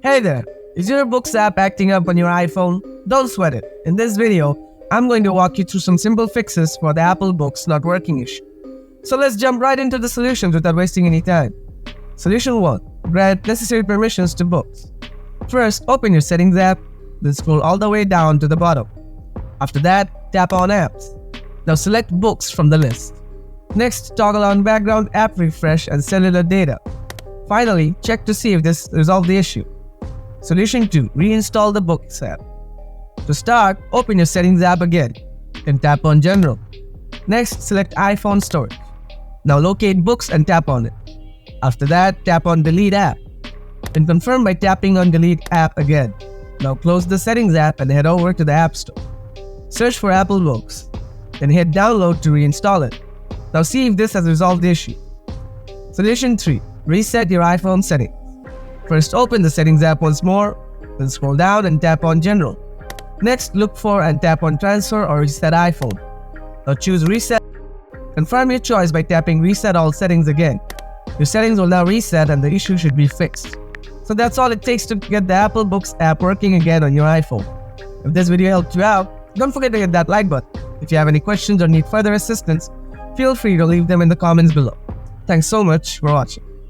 Hey there, is your Books app acting up on your iPhone? Don't sweat it. In this video, I'm going to walk you through some simple fixes for the Apple Books not working issue. So let's jump right into the solutions without wasting any time. Solution 1. Grant necessary permissions to Books. First, open your Settings app, then scroll all the way down to the bottom. After that, tap on Apps. Now select Books from the list. Next, toggle on Background App Refresh and Cellular Data. Finally, check to see if this resolved the issue. Solution 2. Reinstall the Books app. To start, open your Settings app again, then tap on General. Next, select iPhone Storage. Now locate Books and tap on it. After that, tap on Delete App. Then confirm by tapping on Delete App again. Now close the Settings app and head over to the App Store. Search for Apple Books, then hit Download to reinstall it. Now see if this has resolved the issue. Solution 3. Reset your iPhone settings. First, open the Settings app once more, then scroll down and tap on General. Next, look for and tap on Transfer or Reset iPhone. Now choose Reset. Confirm your choice by tapping Reset All Settings again. Your settings will now reset and the issue should be fixed. So that's all it takes to get the Apple Books app working again on your iPhone. If this video helped you out, don't forget to hit that like button. If you have any questions or need further assistance, feel free to leave them in the comments below. Thanks so much for watching.